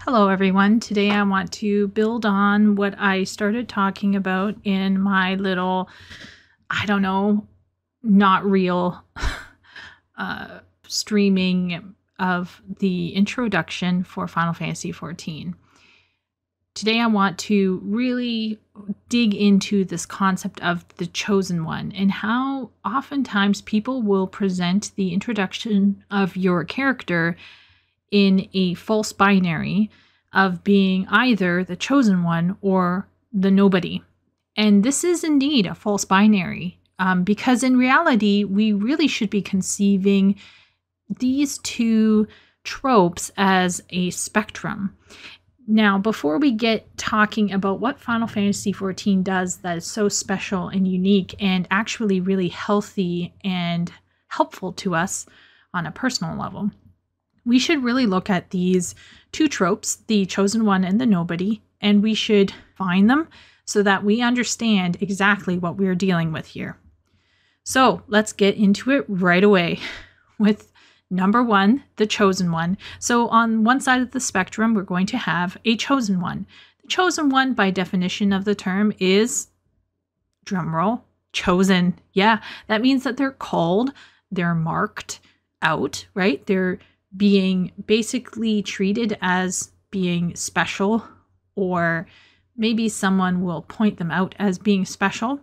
Hello everyone. Today I want to build on what I started talking about in my little, not real streaming of the introduction for Final Fantasy XIV. Today I want to really dig into this concept of the Chosen One and how oftentimes people will present the introduction of your character in a false binary of being either the chosen one or the nobody. And this is indeed a false binary because in reality, we really should be conceiving these two tropes as a spectrum. Now, before we get talking about what Final Fantasy XIV does that is so special and unique and actually really healthy and helpful to us on a personal level, we should really look at these two tropes, the chosen one and the nobody, and we should find them so that we understand exactly what we're dealing with here. So let's get into it right away with number one, the chosen one. So on one side of the spectrum, we're going to have a chosen one. The chosen one, by definition of the term, is, drumroll, chosen. Yeah, that means that they're called, they're marked out, right? They're being basically treated as being special, or maybe someone will point them out as being special.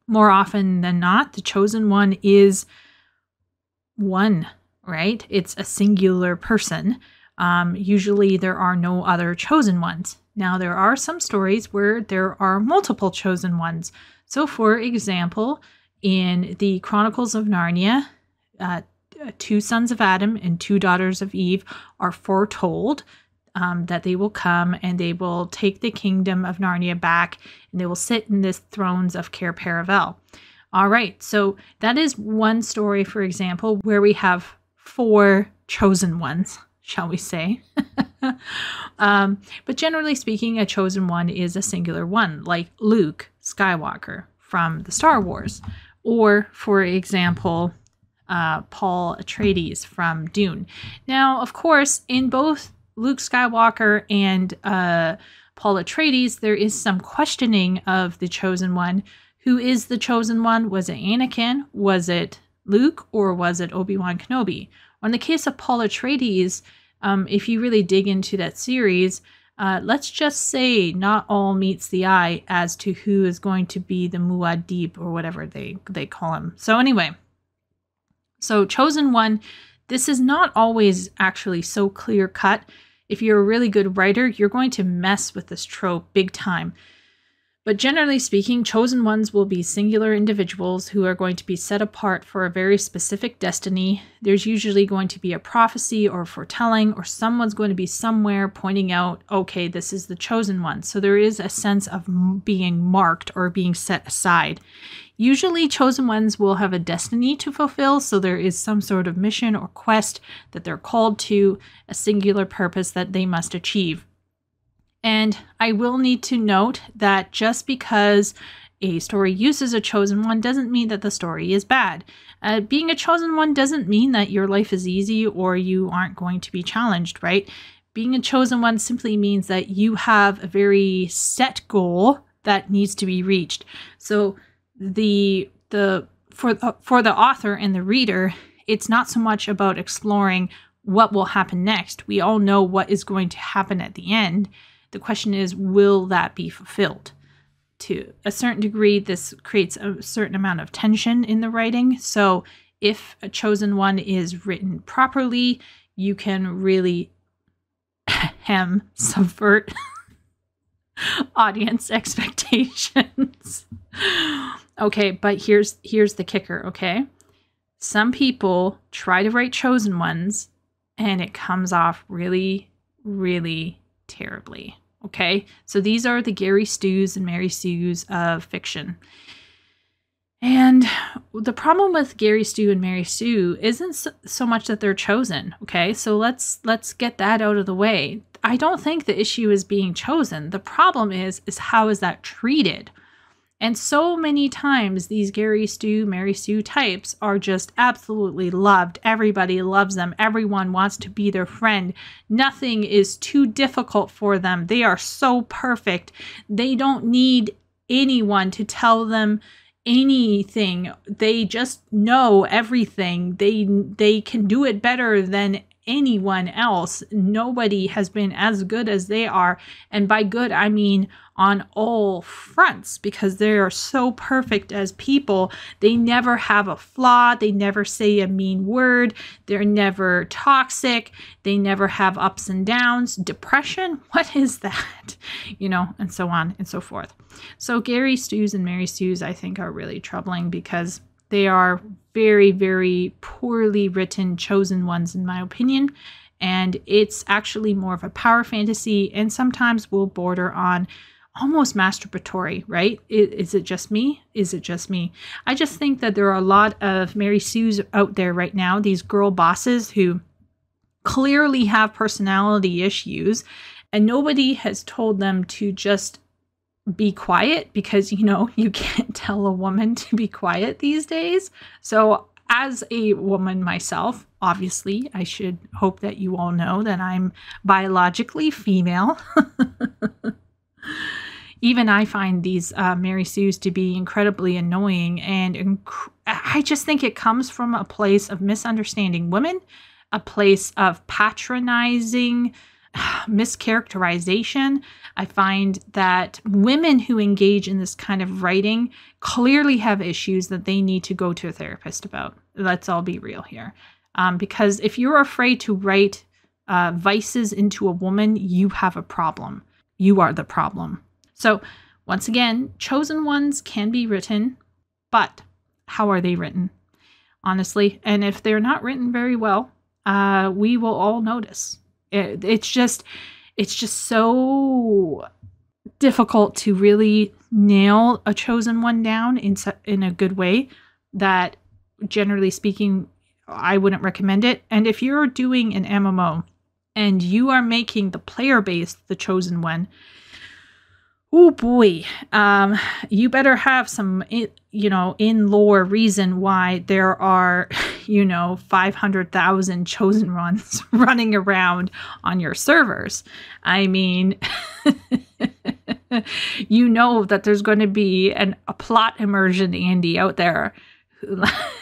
More often than not, the chosen one is one, right? It's a singular person. Usually there are no other chosen ones. Now, there are some stories where there are multiple chosen ones. So, for example, in the Chronicles of Narnia, two sons of Adam and two daughters of Eve are foretold that they will come and they will take the kingdom of Narnia back and they will sit in the thrones of Cair Paravel. All right, so that is one story, for example, where we have four chosen ones, shall we say. But generally speaking, a chosen one is a singular one, like Luke Skywalker from the Star Wars, or, for example, Paul Atreides from Dune. Now, of course, in both Luke Skywalker and Paul Atreides, there is some questioning of the chosen one. Who is the chosen one? Was it Anakin? Was it Luke? Or was it Obi-Wan Kenobi? Well, in the case of Paul Atreides, if you really dig into that series, let's just say not all meets the eye as to who is going to be the Muad'Dib or whatever they call him. So anyway, so chosen one, this is not always actually so clear cut. If you're a really good writer, you're going to mess with this trope big time. But generally speaking, chosen ones will be singular individuals who are going to be set apart for a very specific destiny. There's usually going to be a prophecy or foretelling, or someone's going to be somewhere pointing out, okay, this is the chosen one. So there is a sense of being marked or being set aside. Usually chosen ones will have a destiny to fulfill, so there is some sort of mission or quest that they're called to, a singular purpose that they must achieve. And I will need to note that just because a story uses a chosen one doesn't mean that the story is bad. Being a chosen one doesn't mean that your life is easy or you aren't going to be challenged, right? Being a chosen one simply means that you have a very set goal that needs to be reached. So for the author and the reader, it's not so much about exploring what will happen next. We all know what is going to happen at the end. The question is, will that be fulfilled? To a certain degree, this creates a certain amount of tension in the writing. So if a chosen one is written properly, you can really subvert audience expectations. Okay, but here's the kicker, okay? Some people try to write chosen ones and it comes off really, really terribly. Okay, so these are the Gary Stews and Mary Sues of fiction. And the problem with Gary Stew and Mary Sue isn't so much that they're chosen. Okay, so let's get that out of the way. I don't think the issue is being chosen. The problem is how is that treated? And so many times these Gary Stu, Mary Sue types are just absolutely loved. Everybody loves them. Everyone wants to be their friend. Nothing is too difficult for them. They are so perfect. They don't need anyone to tell them anything. They just know everything. They can do it better than anyone else. Nobody has been as good as they are. And by good, I mean on all fronts, because they are so perfect as people. They never have a flaw. They never say a mean word. They're never toxic. They never have ups and downs. Depression? What is that? You know, and so on and so forth. So Gary Stews and Mary Stews, I think, are really troubling because they are very, very poorly written chosen ones, in my opinion. And it's actually more of a power fantasy and sometimes will border on almost masturbatory, right? Is it just me? Is it just me? I just think that there are a lot of Mary Sues out there right now, these girl bosses who clearly have personality issues, and nobody has told them to just be quiet, because, you know, you can't tell a woman to be quiet these days. So as a woman myself, obviously, I should hope that you all know that I'm biologically female. Even I find these Mary Sues to be incredibly annoying, and I just think it comes from a place of misunderstanding women, a place of patronizing, mischaracterization. I find that women who engage in this kind of writing clearly have issues that they need to go to a therapist about. Let's all be real here. Because if you're afraid to write vices into a woman, you have a problem. You are the problem. So once again, chosen ones can be written, but how are they written? Honestly, and if they're not written very well, we will all notice. It's just so difficult to really nail a chosen one down in a good way that, generally speaking, I wouldn't recommend it. And if you're doing an MMO and you are making the player base the chosen one, oh boy, you better have some, in lore reason why there are, 500,000 chosen ones running around on your servers. I mean, you know that there's going to be a plot immersion Andy out there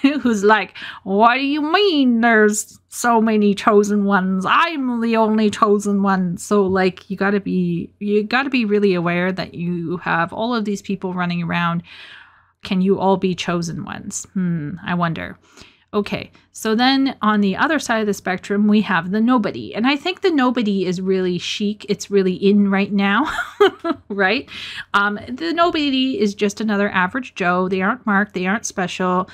who's like, what do you mean there's so many chosen ones? I'm the only chosen one. So like, you gotta be really aware that you have all of these people running around. Can you all be chosen ones? I wonder. Okay, so then on the other side of the spectrum, we have the nobody. And I think the nobody is really chic. It's really in right now, right? The nobody is just another average Joe. They aren't marked. They aren't special.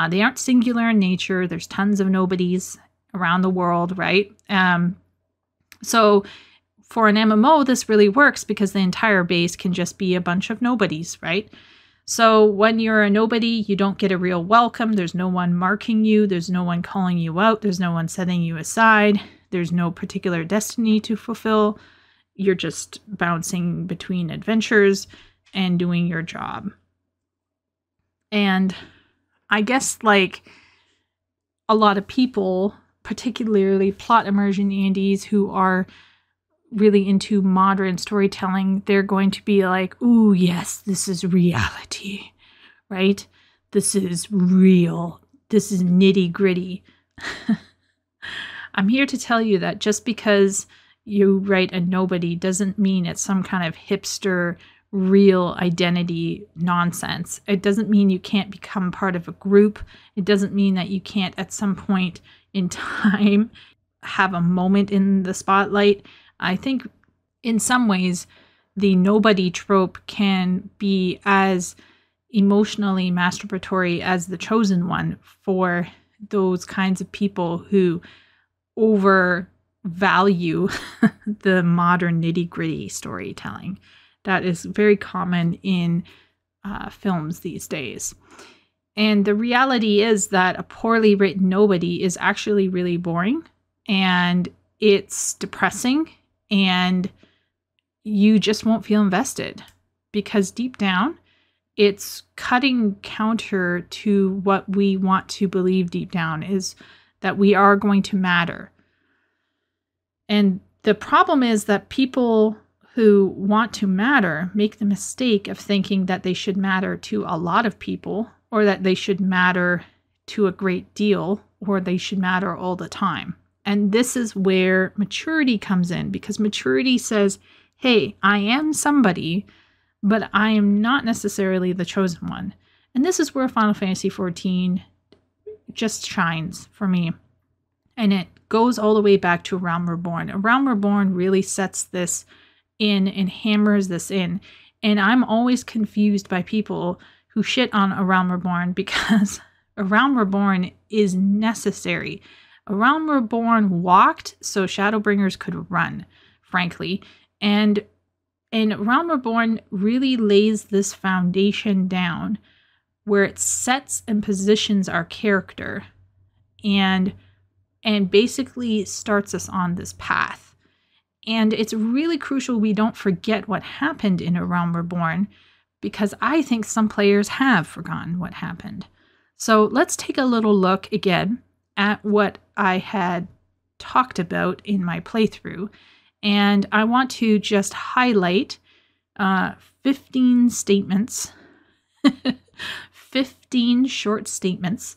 They aren't singular in nature. There's tons of nobodies around the world, right? So for an MMO, this really works because the entire base can just be a bunch of nobodies, right? So when you're a nobody, you don't get a real welcome. There's no one marking you. There's no one calling you out. There's no one setting you aside. There's no particular destiny to fulfill. You're just bouncing between adventures and doing your job. And I guess like a lot of people, particularly plot immersion Andies who are really into modern storytelling, they're going to be like, ooh, yes, this is reality, right? This is real. This is nitty gritty. I'm here to tell you that just because you write a nobody doesn't mean it's some kind of hipster real identity nonsense. It doesn't mean you can't become part of a group. It doesn't mean that you can't at some point in time have a moment in the spotlight. I think in some ways, the nobody trope can be as emotionally masturbatory as the chosen one for those kinds of people who overvalue the modern nitty-gritty storytelling. That is very common in films these days. And the reality is that a poorly written nobody is actually really boring, and it's depressing, and you just won't feel invested because deep down, it's cutting counter to what we want to believe deep down, is that we are going to matter. And the problem is that people who want to matter make the mistake of thinking that they should matter to a lot of people, or that they should matter to a great deal, or they should matter all the time. And this is where maturity comes in, because maturity says, hey, I am somebody, but I am not necessarily the chosen one. And this is where Final Fantasy XIV just shines for me. And it goes all the way back to A Realm Reborn. A Realm Reborn really sets this in and hammers this in. And I'm always confused by people who shit on A Realm Reborn, because A Realm Reborn is necessary. A Realm Reborn walked so Shadowbringers could run, frankly. And Realm Reborn really lays this foundation down where it sets and positions our character and basically starts us on this path. And it's really crucial we don't forget what happened in A Realm Reborn, because I think some players have forgotten what happened. So let's take a little look again at what I had talked about in my playthrough. And I want to just highlight 15 statements, 15 short statements,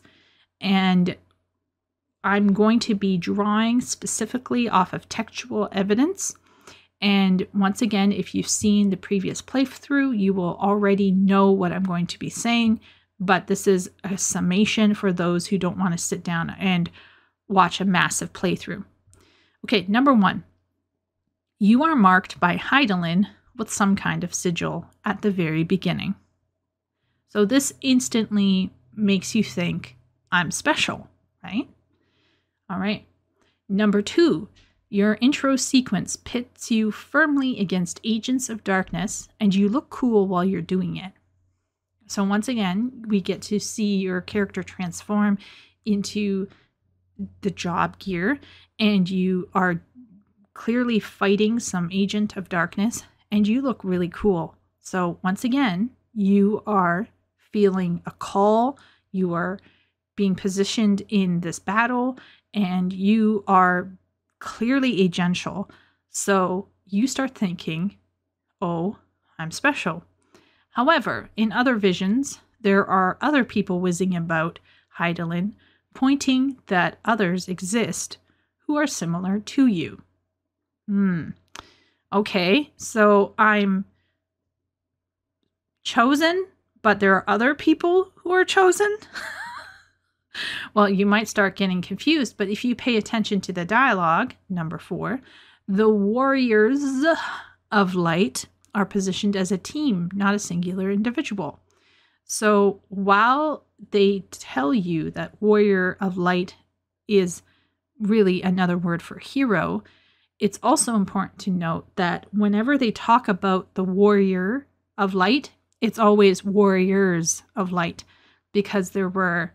and I'm going to be drawing specifically off of textual evidence. And once again, if you've seen the previous playthrough, you will already know what I'm going to be saying, but this is a summation for those who don't want to sit down and watch a massive playthrough. Okay, number 1. You are marked by Hydaelyn with some kind of sigil at the very beginning. So this instantly makes you think, I'm special, right? All right. Number 2, your intro sequence pits you firmly against agents of darkness, and you look cool while you're doing it. So once again, we get to see your character transform into the job gear, and you are clearly fighting some agent of darkness, and you look really cool. So once again, you are feeling a call, you are being positioned in this battle, and you are clearly agential. So you start thinking, oh, I'm special. However, in other visions, there are other people whizzing about Hydaelyn, pointing that others exist who are similar to you. Okay, so I'm chosen, but there are other people who are chosen? Well, you might start getting confused, but if you pay attention to the dialogue, number 4, the warriors of light are positioned as a team, not a singular individual. So while they tell you that warrior of light is really another word for hero, it's also important to note that whenever they talk about the warrior of light, it's always warriors of light, because there were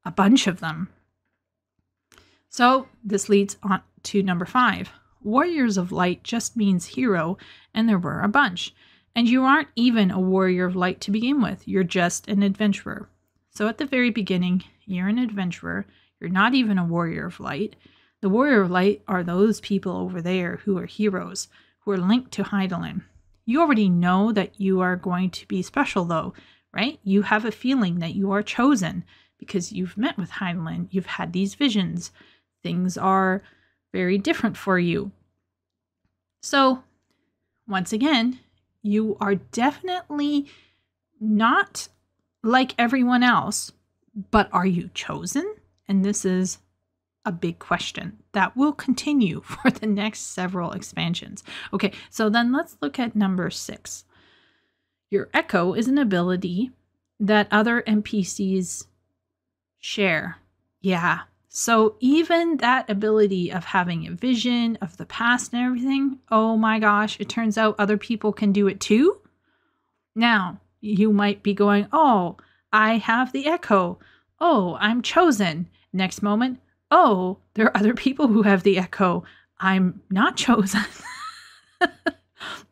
a bunch of them. So this leads on to number 5. Warriors of light just means hero, and there were a bunch. And you aren't even a warrior of light to begin with. You're just an adventurer. So at the very beginning, you're an adventurer. You're not even a warrior of light. The warrior of light are those people over there who are heroes, who are linked to Hydaelyn. You already know that you are going to be special, though, right? You have a feeling that you are chosen because you've met with Hydaelyn. You've had these visions. Things are very different for you. So, once again, you are definitely not like everyone else, but are you chosen? And this is a big question that will continue for the next several expansions. Okay, so then let's look at number 6. Your echo is an ability that other NPCs share. Yeah, so even that ability of having a vision of the past and everything, oh my gosh, it turns out other people can do it too? Now, you might be going, oh, I have the echo. Oh, I'm chosen. Next moment, oh, there are other people who have the echo. I'm not chosen.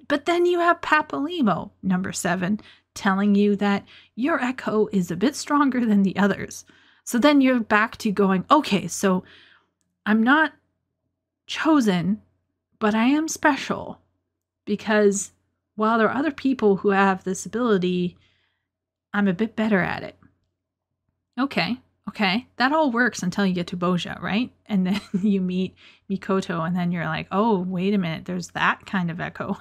But then you have Papalimo, number 7, telling you that your echo is a bit stronger than the others. So then you're back to going, okay, so I'm not chosen, but I am special, because while there are other people who have this ability, I'm a bit better at it. Okay, that all works until you get to Boja, right? And then you meet Mikoto, and then you're like, oh, wait a minute, there's that kind of echo.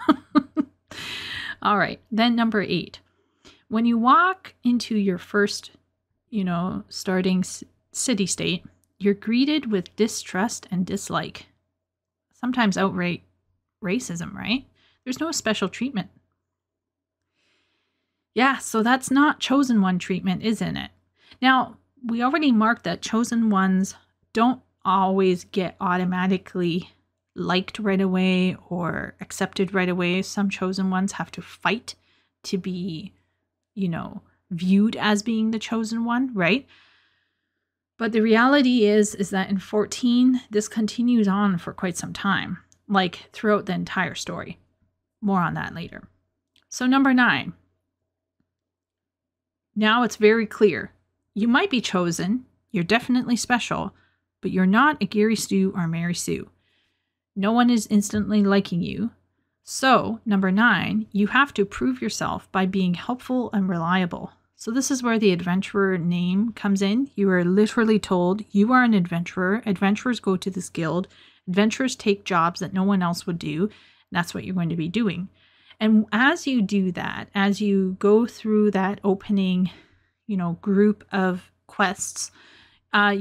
All right, then number 8. When you walk into your first, starting city state, you're greeted with distrust and dislike. Sometimes outright racism, right? There's no special treatment. Yeah, so that's not chosen one treatment, isn't it? Now, we already marked that chosen ones don't always get automatically liked right away or accepted right away. Some chosen ones have to fight to be, viewed as being the chosen one, right? But the reality is that in 14, this continues on for quite some time, like throughout the entire story. More on that later. So number 9. Now it's very clear. You might be chosen, you're definitely special, but you're not a Gary Stu or Mary Sue. No one is instantly liking you. So, number 9, you have to prove yourself by being helpful and reliable. So this is where the adventurer name comes in. You are literally told you are an adventurer. Adventurers go to this guild. Adventurers take jobs that no one else would do. That's what you're going to be doing. And as you do that, as you go through that opening, group of quests,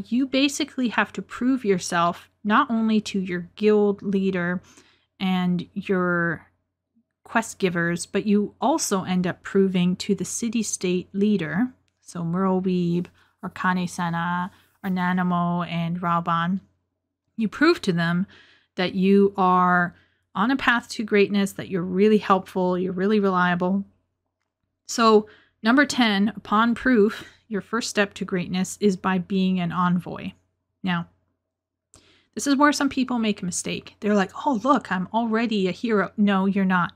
you basically have to prove yourself not only to your guild leader and your quest givers, but you also end up proving to the city-state leader, so Merleweeb or Kane-sana or Nanamo and Raoban. You prove to them that you are on a path to greatness, that you're really helpful, you're really reliable. So number 10, upon proof, your first step to greatness is by being an envoy. Now, this is where some people make a mistake. They're like, oh, look, I'm already a hero. No, you're not.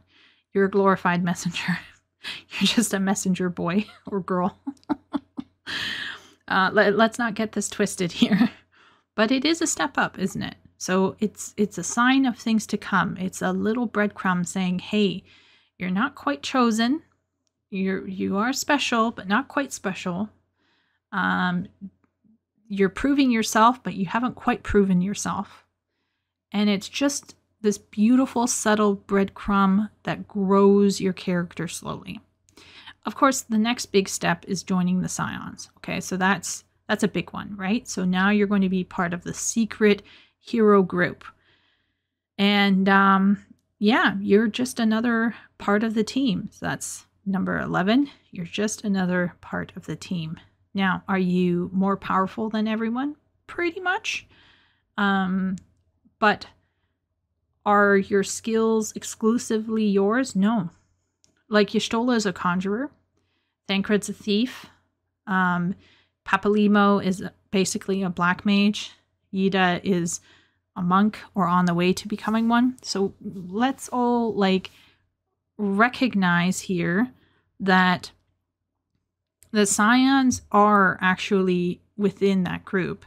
You're a glorified messenger. You're just a messenger boy or girl. Let's not get this twisted here. But it is a step up, isn't it? So it's a sign of things to come. It's a little breadcrumb saying, hey, you're not quite chosen. You are special, but not quite special. You're proving yourself, but you haven't quite proven yourself. And it's just this beautiful, subtle breadcrumb that grows your character slowly. Of course, the next big step is joining the Scions. Okay, so that's a big one, right? So now you're going to be part of the secret hero group. And you're just another part of the team. So that's number 11. You're just another part of the team. Now, are you more powerful than everyone? Pretty much. But are your skills exclusively yours? No. Like Y'shtola is a conjurer. Thancred's a thief. Papalimo is basically a black mage. Yida is a monk or on the way to becoming one. So let's all recognize here that the Scions are actually within that group,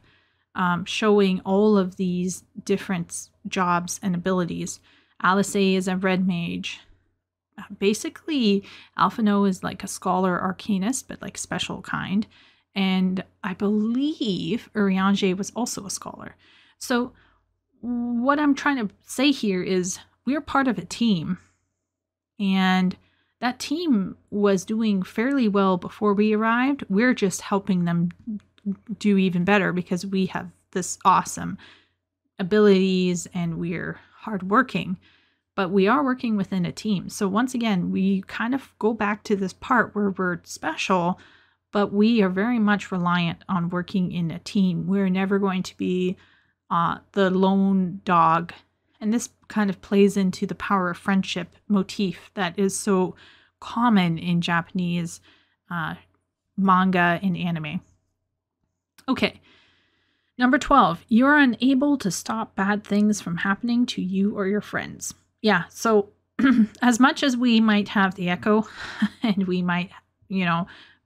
showing all of these different jobs and abilities. Alice is a red mage. Basically, Alphino is like a scholar arcanist, but special kind. And I believe Urianger was also a scholar. So what I'm trying to say here is we're part of a team. And that team was doing fairly well before we arrived. We're just helping them do even better because we have this awesome abilities and we're hardworking. But we are working within a team. So once again, we kind of go back to this part where we're special, but we are very much reliant on working in a team. We're never going to be the lone dog. And this kind of plays into the power of friendship motif that is so common in Japanese manga and anime. Okay. Number 12, you're unable to stop bad things from happening to you or your friends. Yeah, so as much as we might have the echo and we might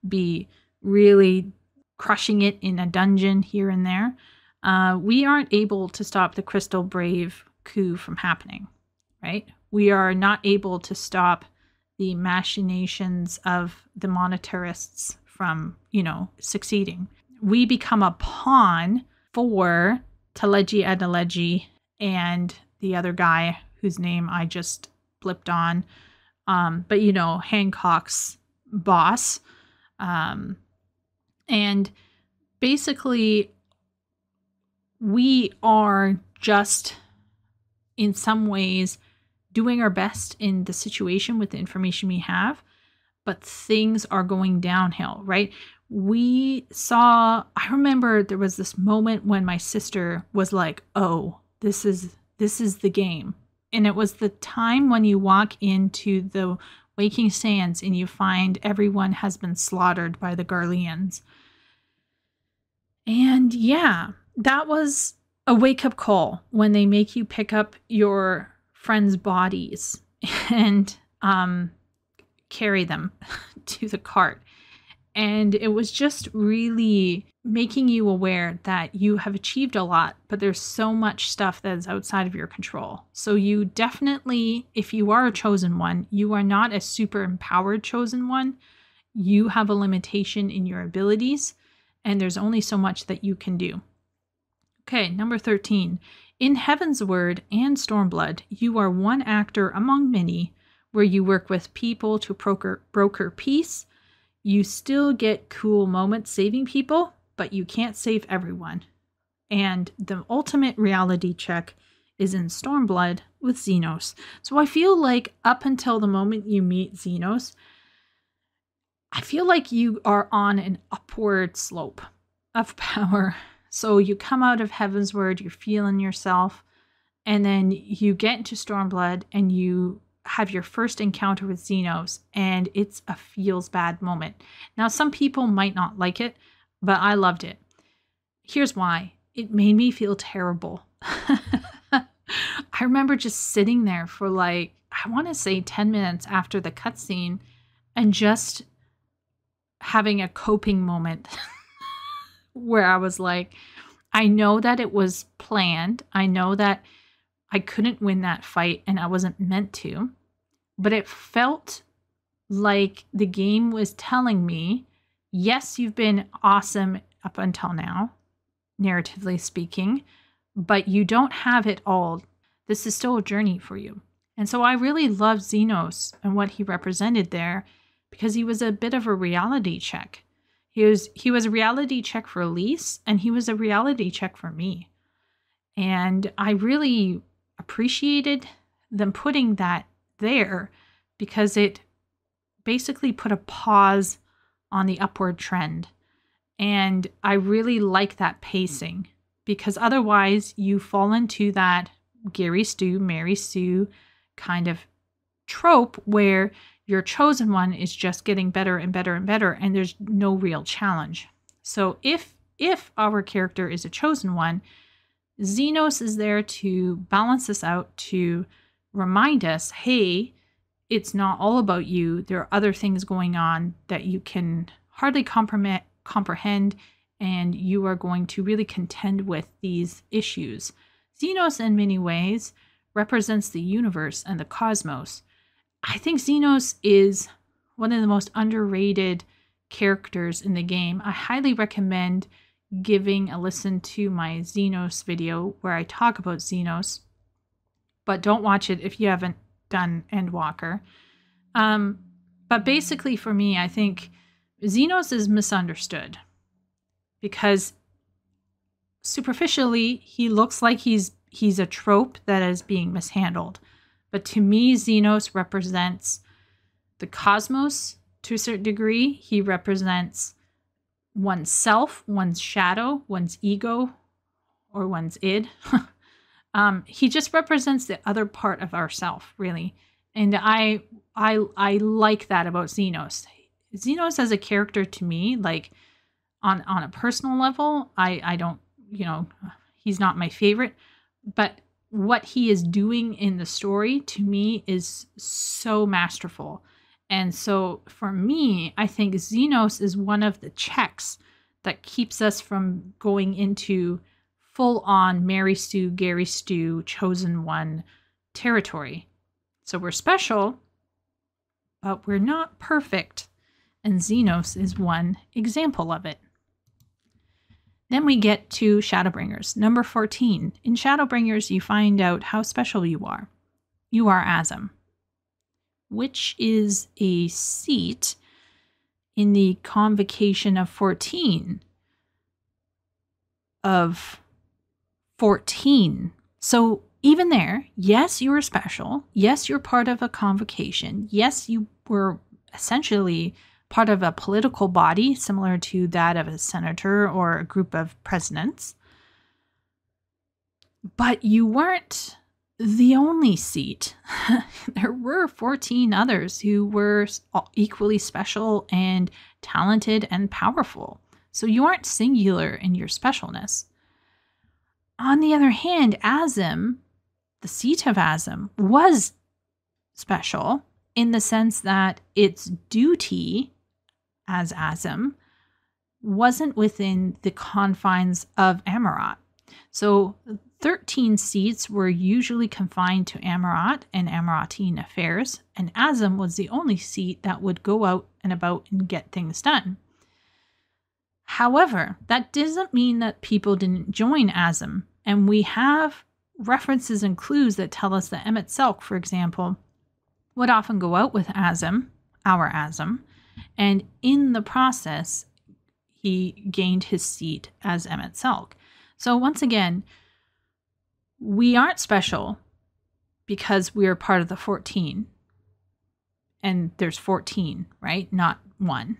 be really crushing it in a dungeon here and there. We aren't able to stop the Crystal Brave coup from happening, right? We are not able to stop the machinations of the monetarists from, succeeding. We become a pawn for Teleji Adeleji and the other guy whose name I just blipped on. But Hancock's boss. And basically, we are just in some ways doing our best in the situation with the information we have, but things are going downhill, right? I remember there was this moment when my sister was like, oh, this is the game. And it was the time when you walk into the Waking Sands and you find everyone has been slaughtered by the Garleans. And yeah, that was a wake-up call when they make you pick up your friends' bodies and carry them to the cart. And it was just really making you aware that you have achieved a lot, but there's so much stuff that is outside of your control. So you definitely, if you are a chosen one, you are not a super empowered chosen one. You have a limitation in your abilities, and there's only so much that you can do. Okay, number 13. In Heaven's Word and Stormblood, you are one actor among many, where you work with people to broker peace. You still get cool moments saving people, but you can't save everyone. And the ultimate reality check is in Stormblood with Xenos. So I feel like up until the moment you meet Xenos, I feel like you are on an upward slope of power. So you come out of Heaven's Word, you're feeling yourself, and then you get into Stormblood and you have your first encounter with Xenos, and it's a feels bad moment. Now, some people might not like it, but I loved it. Here's why. It made me feel terrible. I remember just sitting there for I want to say 10 minutes after the cutscene and just having a coping moment where I was like, I know that it was planned. I know that I couldn't win that fight and I wasn't meant to, but it felt like the game was telling me, yes, you've been awesome up until now, narratively speaking, but you don't have it all. This is still a journey for you. And so I really loved Xenos and what he represented there because he was a bit of a reality check. He was a reality check for Elise, and he was a reality check for me. And I really appreciated them putting that there because it basically put a pause on the upward trend. And I really like that pacing because otherwise you fall into that Gary Stu, Mary Sue kind of trope where your chosen one is just getting better and better and better, and there's no real challenge. So if our character is a chosen one, Xenos is there to balance this out, to remind us, hey, it's not all about you. There are other things going on that you can hardly comprehend, and you are going to really contend with these issues. Xenos, in many ways, represents the universe and the cosmos. I think Xenos is one of the most underrated characters in the game. I highly recommend giving a listen to my Xenos video where I talk about Xenos, but don't watch it if you haven't done Endwalker. But basically for me, I think Xenos is misunderstood because superficially he looks like he's a trope that is being mishandled. But to me, Xenos represents the cosmos to a certain degree. He represents oneself, one's shadow, one's ego, or one's id. He just represents the other part of ourself, really. And I like that about Xenos. Xenos as a character to me, like on a personal level, I don't, he's not my favorite, but what he is doing in the story to me is so masterful. And so for me, I think Xenos is one of the checks that keeps us from going into full-on Mary Sue, Gary Stu, Chosen One territory. So we're special, but we're not perfect. And Xenos is one example of it. Then we get to Shadowbringers, number 14. In Shadowbringers, you find out how special you are. You are Azem, which is a seat in the convocation of 14. So even there, yes, you were special. Yes, you're part of a convocation. Yes, you were essentially part of a political body similar to that of a senator or a group of presidents. But you weren't the only seat. There were 14 others who were equally special and talented and powerful. So you aren't singular in your specialness. On the other hand, Azem, the seat of Azem, was special in the sense that its duty as Azem wasn't within the confines of Amarat. So 13 seats were usually confined to Amarat and Amaratine affairs, and Azem was the only seat that would go out and about and get things done. However, that doesn't mean that people didn't join Azem, and we have references and clues that tell us that Emmet Selk, for example, would often go out with Azem, our Azem, and in the process, he gained his seat as Emmet Selk. So once again, we aren't special because we are part of the 14. And there's 14, right? Not one.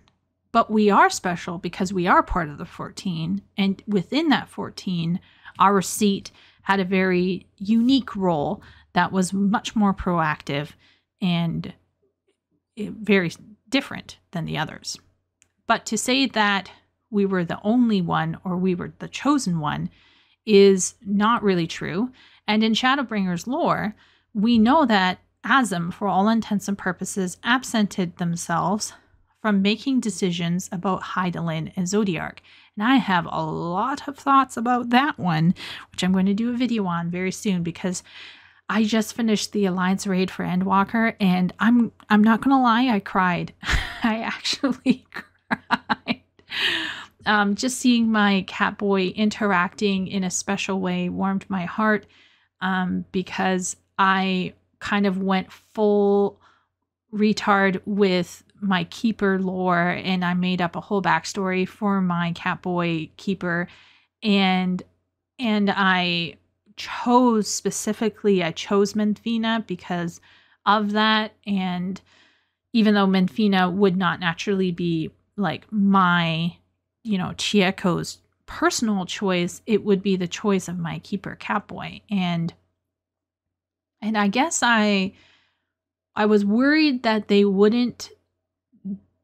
But we are special because we are part of the 14. And within that 14, our seat had a very unique role that was much more proactive and very different than the others. But to say that we were the only one or we were the chosen one is not really true. And in Shadowbringers lore, we know that Azem, for all intents and purposes, absented themselves from making decisions about Hydaelyn and Zodiark. And I have a lot of thoughts about that one, which I'm going to do a video on very soon because I just finished the Alliance raid for Endwalker, and I'm not going to lie, I cried. I actually cried. Just seeing my Catboy interacting in a special way warmed my heart because I kind of went full retard with my keeper lore, and I made up a whole backstory for my Catboy keeper, and I chose Menfina because of that. And even though Menfina would not naturally be like my, Chieko's personal choice, it would be the choice of my keeper Catboy. And I guess I was worried that they wouldn't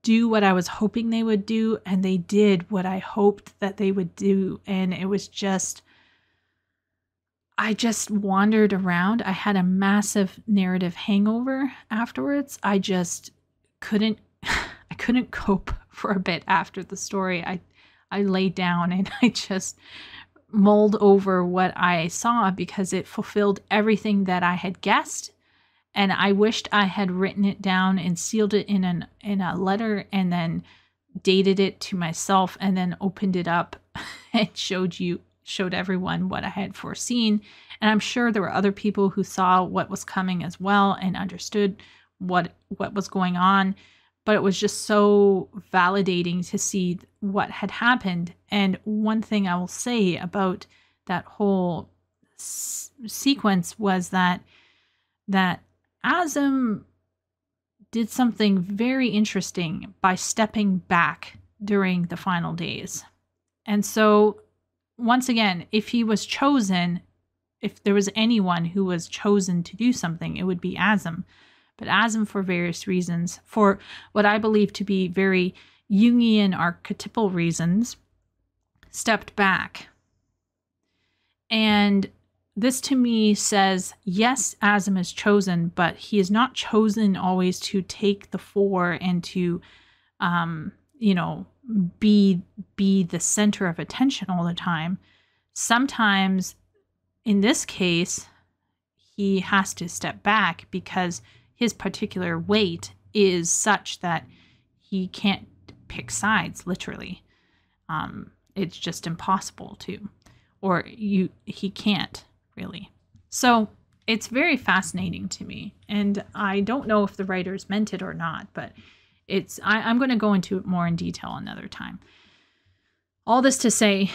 do what I was hoping they would do, and they did what I hoped that they would do. And it was just, I just wandered around. I had a massive narrative hangover afterwards. I just couldn't cope for a bit after the story. I laid down and I just mulled over what I saw because it fulfilled everything that I had guessed. And I wished I had written it down and sealed it in a letter and then dated it to myself and then opened it up and showed everyone what I had foreseen. And I'm sure there were other people who saw what was coming as well and understood what was going on. But it was just so validating to see what had happened. And one thing I will say about that whole sequence was that Azem did something very interesting by stepping back during the final days. And so, once again, if he was chosen, if there was anyone who was chosen to do something, it would be Azem. But Azem, for various reasons, for what I believe to be very Jungian archetypal reasons, stepped back. And this to me says, yes, Azem is chosen, but he is not chosen always to take the fore and to, be the center of attention all the time. Sometimes, in this case, he has to step back because his particular weight is such that he can't pick sides, literally. It's just impossible to, or he can't really. So it's very fascinating to me, and I don't know if the writers meant it or not, but I'm going to go into it more in detail another time. All this to say,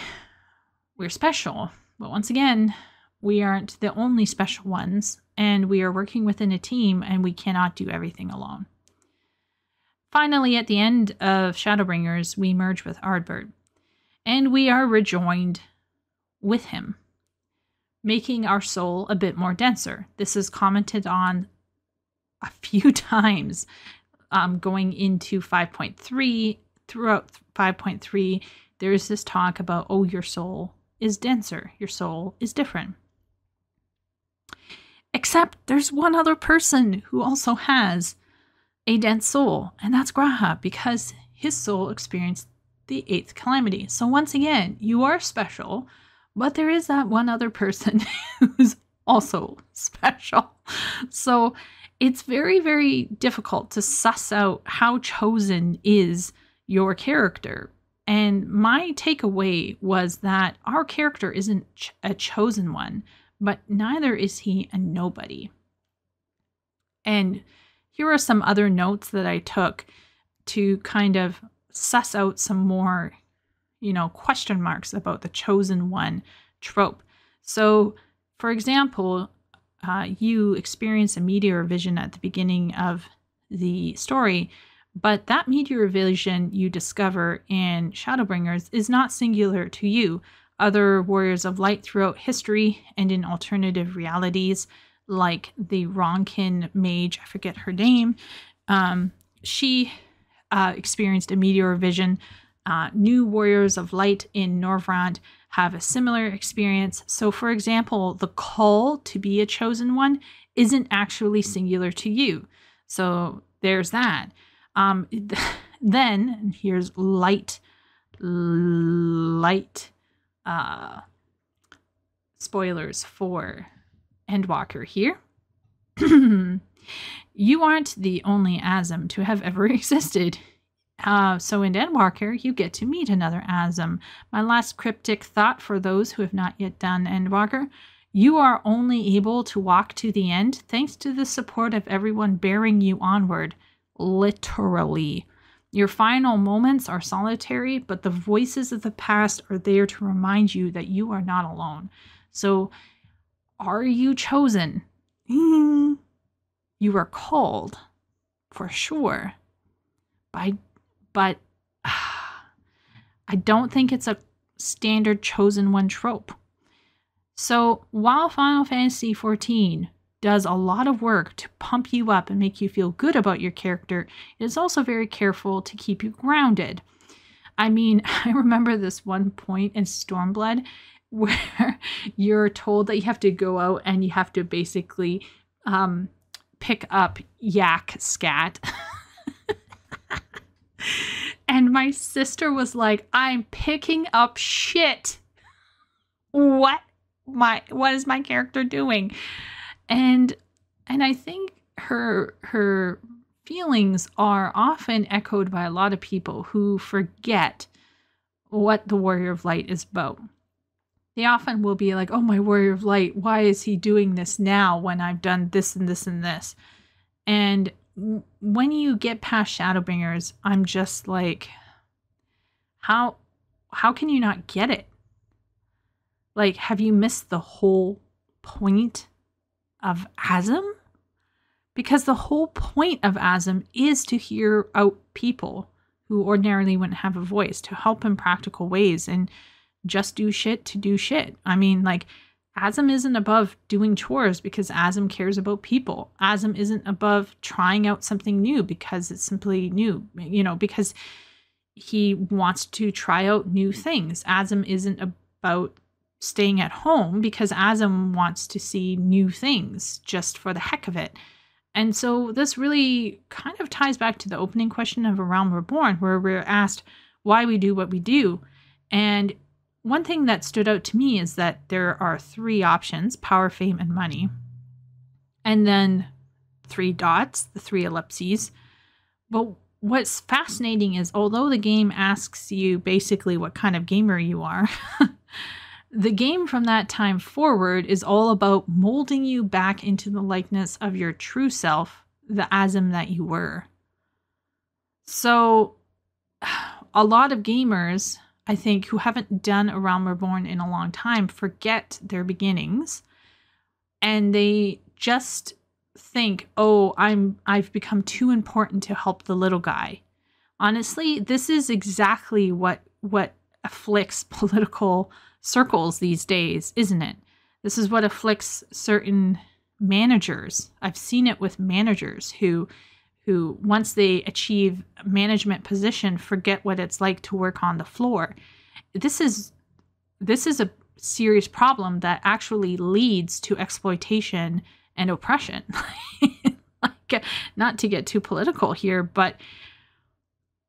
we're special, but once again, we aren't the only special ones, and we are working within a team, and we cannot do everything alone. Finally, at the end of Shadowbringers, we merge with Ardbert, and we are rejoined with him, making our soul a bit more denser. This is commented on a few times going into 5.3. Throughout 5.3, there's this talk about, oh, your soul is denser. Your soul is different. Except there's one other person who also has a dense soul, and that's Graha, because his soul experienced the 8th calamity. So once again, you are special, but there is that one other person who's also special. So it's very, very difficult to suss out how chosen is your character. And my takeaway was that our character isn't a chosen one, but neither is he a nobody. And here are some other notes that I took to kind of suss out some more, question marks about the chosen one trope. So, for example, you experience a meteor vision at the beginning of the story, but that meteor vision you discover in Shadowbringers is not singular to you. Other warriors of light throughout history and in alternative realities, like the Ronkin mage, I forget her name, she experienced a meteor vision. New warriors of light in Norvrand have a similar experience. So, for example, the call to be a chosen one isn't actually singular to you. So there's that. Then here's light spoilers for Endwalker here. You aren't the only Azem to have ever existed. So in Endwalker, you get to meet another Azem. My last cryptic thought for those who have not yet done Endwalker: you are only able to walk to the end thanks to the support of everyone bearing you onward. Literally. Your final moments are solitary, but the voices of the past are there to remind you that you are not alone. So, are you chosen? You are called, for sure. But I don't think it's a standard chosen one trope. So, while Final Fantasy XIV does a lot of work to pump you up and make you feel good about your character, it is also very careful to keep you grounded. I mean, I remember this one point in Stormblood where you're told that you have to go out and you have to basically pick up yak scat. And my sister was like, I'm picking up shit. What is my character doing? And I think her feelings are often echoed by a lot of people who forget what the Warrior of Light is about. They often will be like, oh, my Warrior of Light, why is he doing this now when I've done this and this and this? And when you get past Shadowbringers, I'm just like, how can you not get it? Like, have you missed the whole point of Azem? Because the whole point of Azem is to hear out people who ordinarily wouldn't have a voice, to help in practical ways and just do shit to do shit. I mean, like, Azem isn't above doing chores because Azem cares about people. Azem isn't above trying out something new because it's simply new, because he wants to try out new things. Azem isn't about staying at home because Azem wants to see new things just for the heck of it. And so this really kind of ties back to the opening question of A Realm Reborn, where we're asked why we do what we do. And one thing that stood out to me is that there are 3 options: power, fame, and money. And then 3 dots, the 3 ellipses. But what's fascinating is, although the game asks you basically what kind of gamer you are, the game from that time forward is all about molding you back into the likeness of your true self, the Azem that you were. So a lot of gamers, I think, who haven't done A Realm Reborn in a long time forget their beginnings, and they just think, oh, I've become too important to help the little guy. Honestly, this is exactly what afflicts political circles these days, isn't it? This is what afflicts certain managers. I've seen it with managers who once they achieve a management position forget what it's like to work on the floor. This is a serious problem that actually leads to exploitation and oppression. Like, not to get too political here, but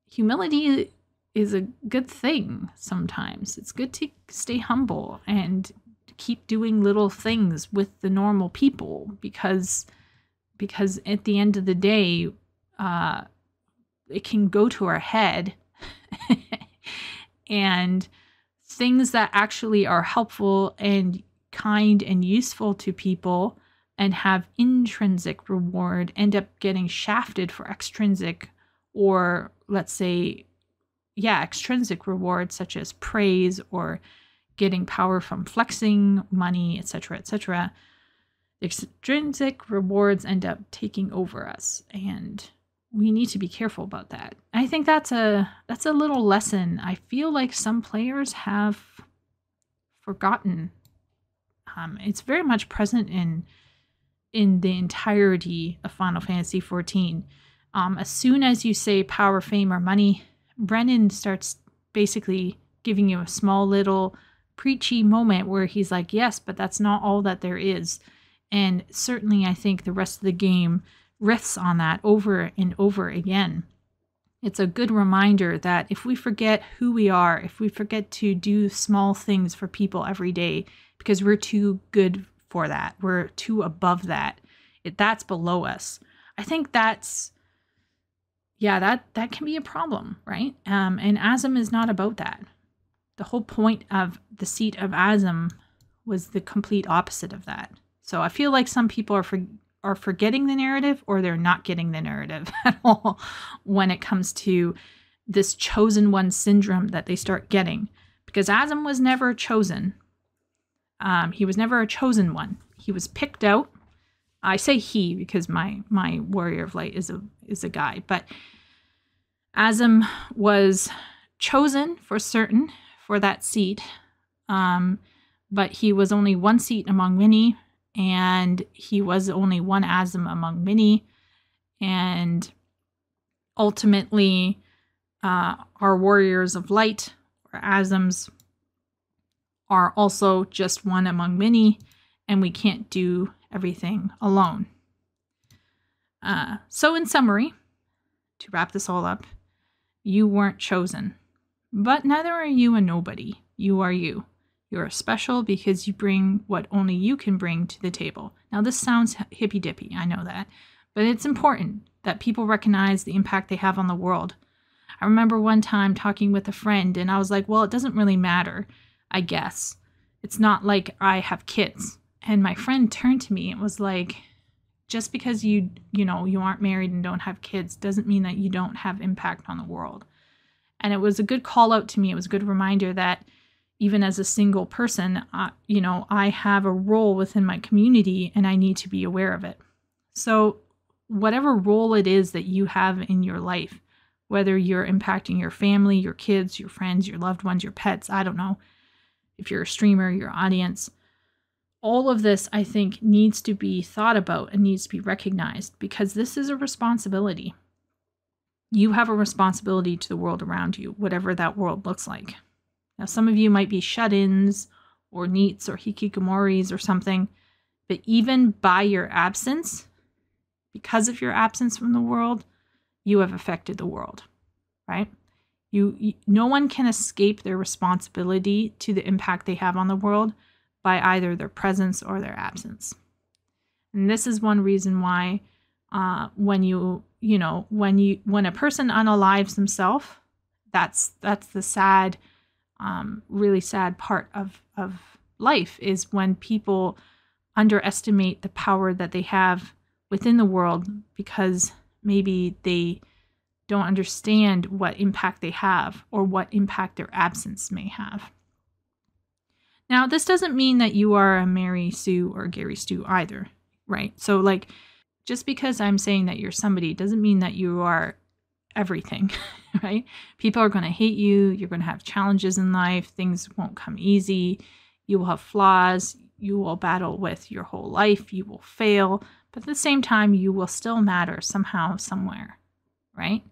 humility is a good thing sometimes. It's good to stay humble and keep doing little things with the normal people, because at the end of the day, it can go to our head and things that actually are helpful and kind and useful to people and have intrinsic reward end up getting shafted for extrinsic, or let's say, extrinsic rewards such as praise or getting power from flexing, money, etc., etc. Extrinsic rewards end up taking over us, and we need to be careful about that. I think that's a little lesson I feel like some players have forgotten. It's very much present in the entirety of Final Fantasy XIV. As soon as you say power, fame, or money, Brennan starts basically giving you a small little preachy moment where he's like, yes, but that's not all that there is. And certainly I think the rest of the game riffs on that over and over again. It's a good reminder that if we forget who we are, if we forget to do small things for people every day because we're too good for that, we're too above that, that's below us, I think that's, that can be a problem, right? And Azem is not about that. The whole point of the seat of Azem was the complete opposite of that. So I feel like some people are forgetting the narrative, or they're not getting the narrative at all when it comes to this chosen one syndrome that they start getting. Because Azem was never chosen. He was never a chosen one. He was picked out. I say he because my warrior of light is a guy, but Azem was chosen for certain for that seat, but he was only one seat among many, and he was only one Azem among many, and ultimately our warriors of light, or Azems, are also just one among many, and we can't do everything alone. So in summary, to wrap this all up, you weren't chosen, but neither are you a nobody. You are you. You're special because you bring what only you can bring to the table. Now, this sounds hippy-dippy, I know that, but it's important that people recognize the impact they have on the world. I remember one time talking with a friend, and I was like, well, it doesn't really matter, I guess. It's not like I have kids. And my friend turned to me and was like, just because you aren't married and don't have kids doesn't mean that you don't have impact on the world. And it was a good call out to me. It was a good reminder that even as a single person, I have a role within my community and I need to be aware of it. So whatever role it is that you have in your life, whether you're impacting your family, your kids, your friends, your loved ones, your pets, I don't know, if you're a streamer, your audience, all of this, I think, needs to be thought about and needs to be recognized, because this is a responsibility. You have a responsibility to the world around you, whatever that world looks like. Now, some of you might be shut-ins or neets or hikikomoris or something. But even by your absence, because of your absence from the world, you have affected the world, right? No one can escape their responsibility to the impact they have on the world by either their presence or their absence. And this is one reason why when a person unalives themselves, that's the sad, really sad part of life, is when people underestimate the power that they have within the world because maybe they don't understand what impact they have or what impact their absence may have. Now, this doesn't mean that you are a Mary Sue or Gary Stu either, right? So like, just because I'm saying that you're somebody doesn't mean that you are everything, right? People are going to hate you. You're going to have challenges in life. Things won't come easy. You will have flaws. You will battle with your whole life. You will fail. But at the same time, you will still matter somehow, somewhere, right?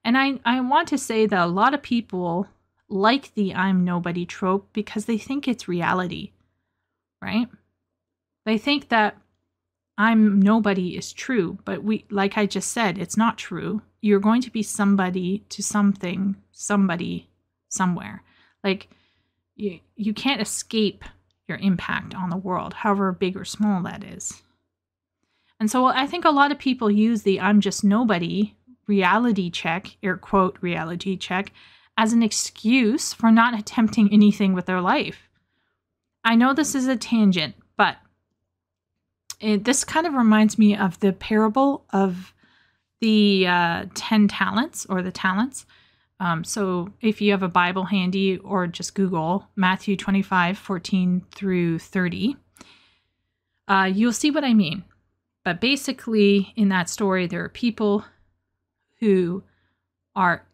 And I want to say that a lot of people like the I'm nobody trope because they think it's reality, right? They think that I'm nobody is true, but like I just said, it's not true. You're going to be somebody to something, somebody, somewhere. Like you can't escape your impact on the world, however big or small that is. And so I think a lot of people use the I'm just nobody reality check, air quote reality check, as an excuse for not attempting anything with their life. I know this is a tangent, but this kind of reminds me of the parable of the 10 talents or the talents. So if you have a Bible handy or just Google Matthew 25:14 through 30, you'll see what I mean. But basically in that story, there are people who are,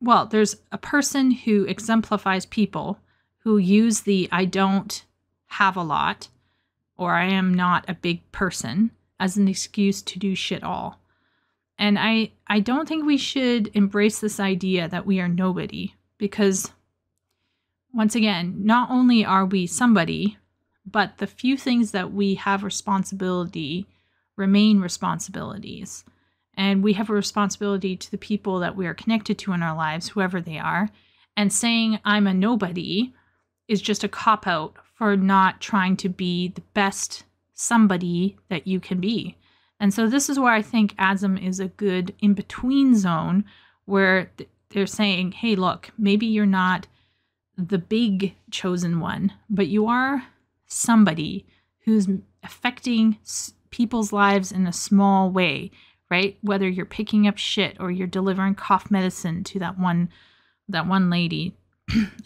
well, there's a person who exemplifies people who use the I don't have a lot or I am not a big person as an excuse to do shit all. And I don't think we should embrace this idea that we are nobody because, once again, not only are we somebody, but the few things that we have responsibility remain responsibilities. And we have a responsibility to the people that we are connected to in our lives, whoever they are. And saying I'm a nobody is just a cop-out for not trying to be the best somebody that you can be. And so this is where I think Azem is a good in-between zone where they're saying, hey, look, maybe you're not the big chosen one, but you are somebody who's affecting people's lives in a small way, right? Whether you're picking up shit or you're delivering cough medicine to that one lady.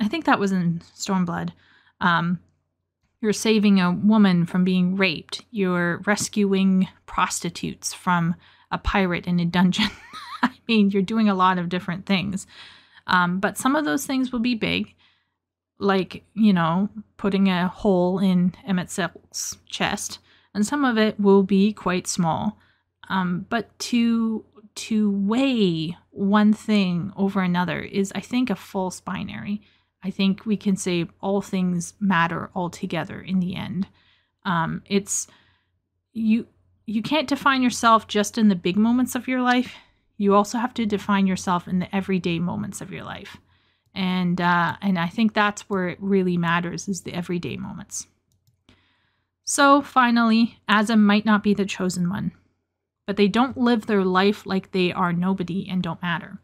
I think that was in Stormblood. You're saving a woman from being raped. You're rescuing prostitutes from a pirate in a dungeon. I mean, you're doing a lot of different things. But some of those things will be big, like, putting a hole in Emmett Sell's chest. And some of it will be quite small. But to weigh one thing over another is, I think, a false binary. I think we can say all things matter altogether in the end. It's you can't define yourself just in the big moments of your life. You also have to define yourself in the everyday moments of your life. And I think that's where it really matters, is the everyday moments. So finally, Azem might not be the chosen one, but they don't live their life like they are nobody and don't matter.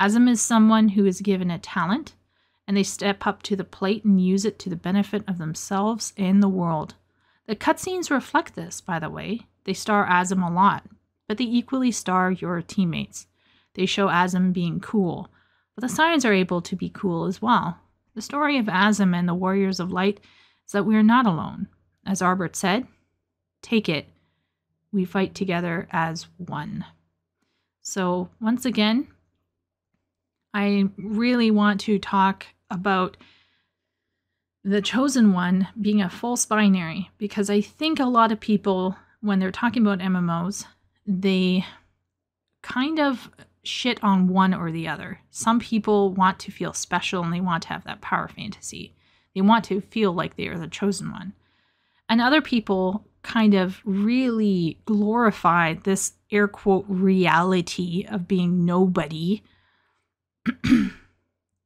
Azem is someone who is given a talent, and they step up to the plate and use it to the benefit of themselves and the world. The cutscenes reflect this, by the way. They star Azem a lot, but they equally star your teammates. They show Azem being cool, but the Scions are able to be cool as well. The story of Azem and the Warriors of Light is that we are not alone. As Arbert said, take it. We fight together as one. So once again, I really want to talk about the chosen one being a false binary, because I think a lot of people, when they're talking about MMOs, they kind of shit on one or the other. Some people want to feel special and they want to have that power fantasy. They want to feel like they are the chosen one. And other people kind of really glorify this air quote reality of being nobody. And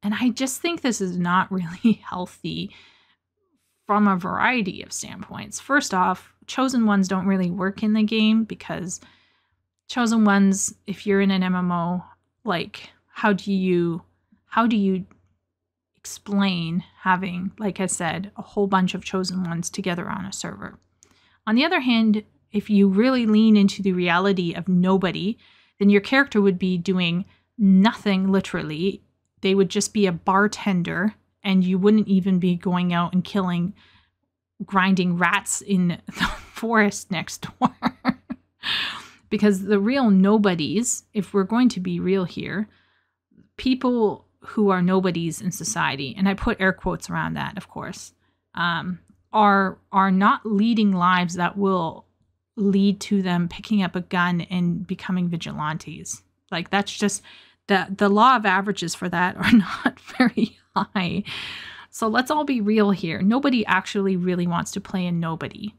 I just think this is not really healthy from a variety of standpoints. First off, chosen ones don't really work in the game because chosen ones, if you're in an MMO, like how do you explain having, like I said, a whole bunch of chosen ones together on a server? On the other hand, if you really lean into the reality of nobody, then your character would be doing nothing literally. They would just be a bartender, and you wouldn't even be going out and grinding rats in the forest next door. Because the real nobodies, if we're going to be real here, people who are nobodies in society, and I put air quotes around that, of course, are not leading lives that will lead to them picking up a gun and becoming vigilantes. Like, that's just the law of averages for that are not very high. So let's all be real here. Nobody actually really wants to play a nobody.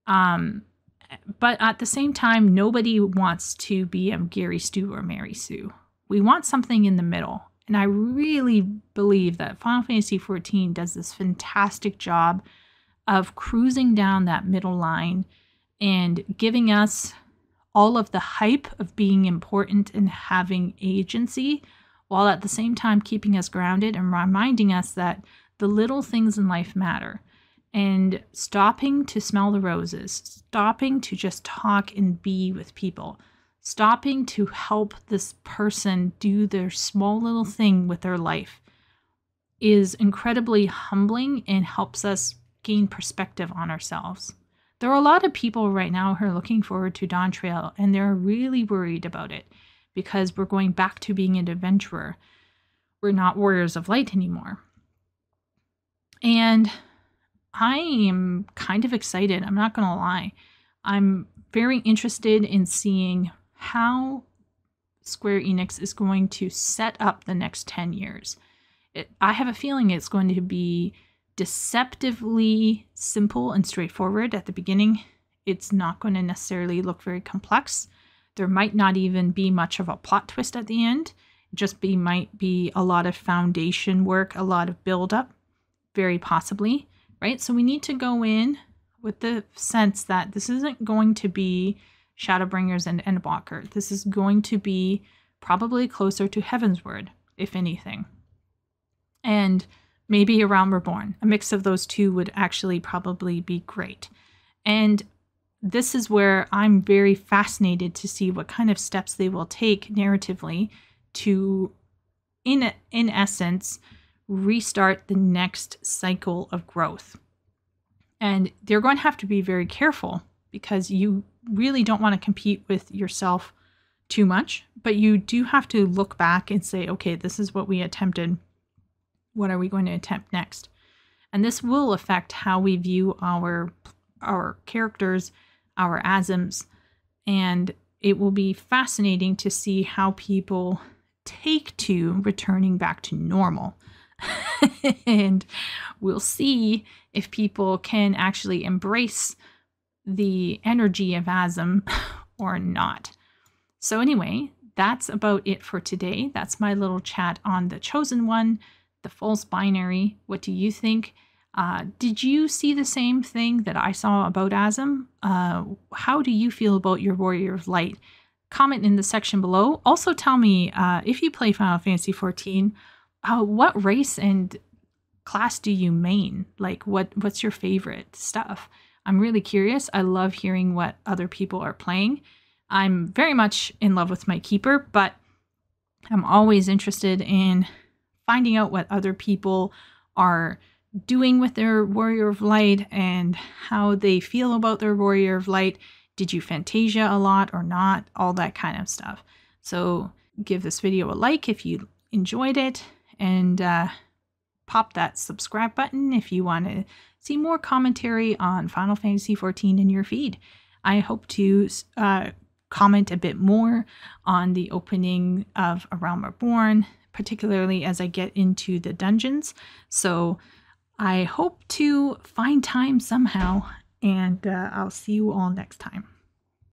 But at the same time, nobody wants to be a Gary Stu or Mary Sue. We want something in the middle. And I really believe that Final Fantasy XIV does this fantastic job of cruising down that middle line and giving us all of the hype of being important and having agency, while at the same time keeping us grounded and reminding us that the little things in life matter. And stopping to smell the roses, stopping to just talk and be with people, stopping to help this person do their small little thing with their life is incredibly humbling and helps us gain perspective on ourselves. There are a lot of people right now who are looking forward to Dawntrail, and they're really worried about it because we're going back to being an adventurer. We're not warriors of light anymore. And I am kind of excited. I'm not going to lie. I'm very interested in seeing how Square Enix is going to set up the next 10 years. I have a feeling it's going to be deceptively simple and straightforward at the beginning. It's not going to necessarily look very complex. There might not even be much of a plot twist at the end. Might be a lot of foundation work, a lot of build-up, very possibly, right? So we need to go in with the sense that this isn't going to be Shadowbringers and Endwalker. This is going to be probably closer to Heavensward, if anything. And maybe A Realm Reborn. A mix of those two would actually probably be great. And this is where I'm very fascinated to see what kind of steps they will take narratively to, in essence, restart the next cycle of growth. And they're going to have to be very careful because you really don't want to compete with yourself too much, but you do have to look back and say, okay, this is what we attempted. What are we going to attempt next? And this will affect how we view our characters, our Azems, and it will be fascinating to see how people take to returning back to normal. And we'll see if people can actually embrace the energy of Azem or not. So anyway, that's about it for today. That's my little chat on the Chosen One, the false binary. What do you think? Did you see the same thing that I saw about Azem? How do you feel about your Warrior of Light? Comment in the section below. Also tell me if you play Final Fantasy XIV, what race and class do you main? Like what's your favorite stuff? I'm really curious. I love hearing what other people are playing. I'm very much in love with my keeper, but I'm always interested in finding out what other people are doing with their Warrior of Light and how they feel about their Warrior of Light. Did you Fantasia a lot or not? All that kind of stuff. So give this video a like if you enjoyed it, and pop that subscribe button if you want to see more commentary on Final Fantasy XIV in your feed. I hope to comment a bit more on the opening of A Realm Reborn, particularly as I get into the dungeons. So I hope to find time somehow, and I'll see you all next time.